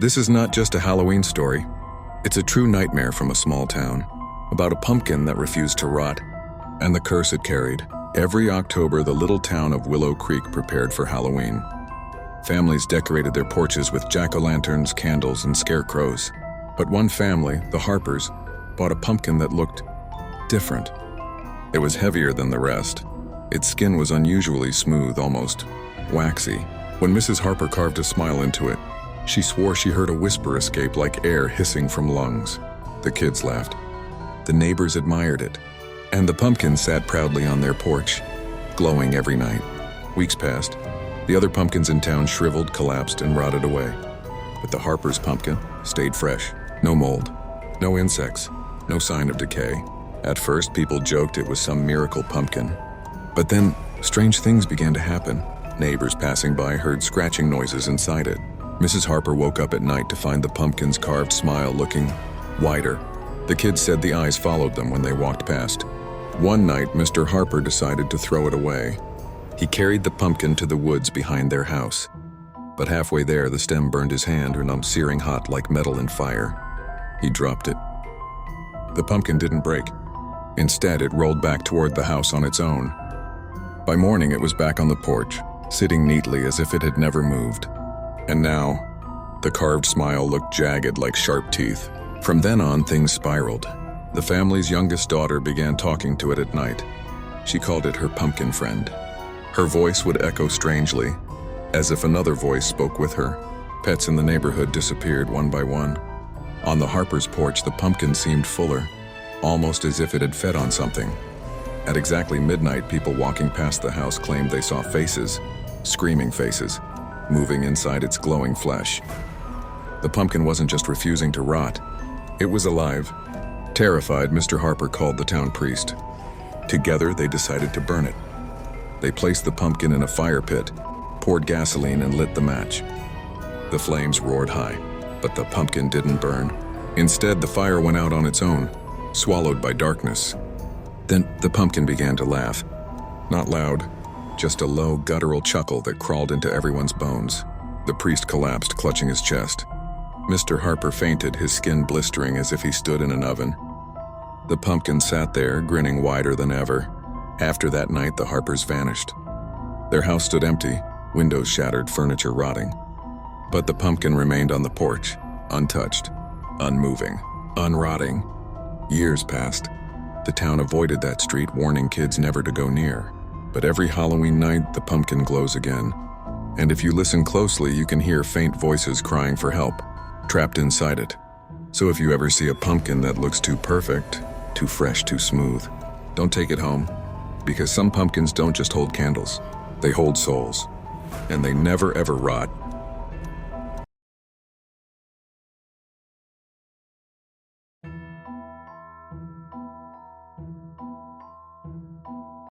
This is not just a Halloween story. It's a true nightmare from a small town, about a pumpkin that refused to rot, and the curse it carried. Every October, the little town of Willow Creek prepared for Halloween. Families decorated their porches with jack-o'-lanterns, candles, and scarecrows. But one family, the Harpers, bought a pumpkin that looked different. It was heavier than the rest. Its skin was unusually smooth, almost waxy. When Mrs. Harper carved a smile into it, she swore she heard a whisper escape like air hissing from lungs. The kids laughed. The neighbors admired it. And the pumpkin sat proudly on their porch, glowing every night. Weeks passed. The other pumpkins in town shriveled, collapsed, and rotted away. But the Harper's pumpkin stayed fresh. No mold, no insects, no sign of decay. At first, people joked it was some miracle pumpkin. But then, strange things began to happen. Neighbors passing by heard scratching noises inside it. Mrs. Harper woke up at night to find the pumpkin's carved smile looking wider. The kids said the eyes followed them when they walked past. One night, Mr. Harper decided to throw it away. He carried the pumpkin to the woods behind their house. But halfway there, the stem burned his hand and searing hot like metal in fire. He dropped it. The pumpkin didn't break. Instead, it rolled back toward the house on its own. By morning, it was back on the porch, sitting neatly as if it had never moved. And now, the carved smile looked jagged like sharp teeth. From then on, things spiraled. The family's youngest daughter began talking to it at night. She called it her pumpkin friend. Her voice would echo strangely, as if another voice spoke with her. Pets in the neighborhood disappeared one by one. On the Harper's porch, the pumpkin seemed fuller, almost as if it had fed on something. At exactly midnight, people walking past the house claimed they saw faces, screaming faces, moving inside its glowing flesh. The pumpkin wasn't just refusing to rot. It was alive. Terrified, Mr. Harper called the town priest. Together, they decided to burn it. They placed the pumpkin in a fire pit, poured gasoline, and lit the match. The flames roared high, but the pumpkin didn't burn. Instead, the fire went out on its own, swallowed by darkness. Then the pumpkin began to laugh. Not loud, just a low, guttural chuckle that crawled into everyone's bones. The priest collapsed, clutching his chest. Mr. Harper fainted, his skin blistering as if he stood in an oven. The pumpkin sat there, grinning wider than ever. After that night, the Harpers vanished. Their house stood empty, windows shattered, furniture rotting. But the pumpkin remained on the porch, untouched, unmoving, unrotting. Years passed. The town avoided that street, warning kids never to go near. But every Halloween night, the pumpkin glows again. And if you listen closely, you can hear faint voices crying for help, trapped inside it. So if you ever see a pumpkin that looks too perfect, too fresh, too smooth, don't take it home. Because some pumpkins don't just hold candles, they hold souls. And they never ever rot.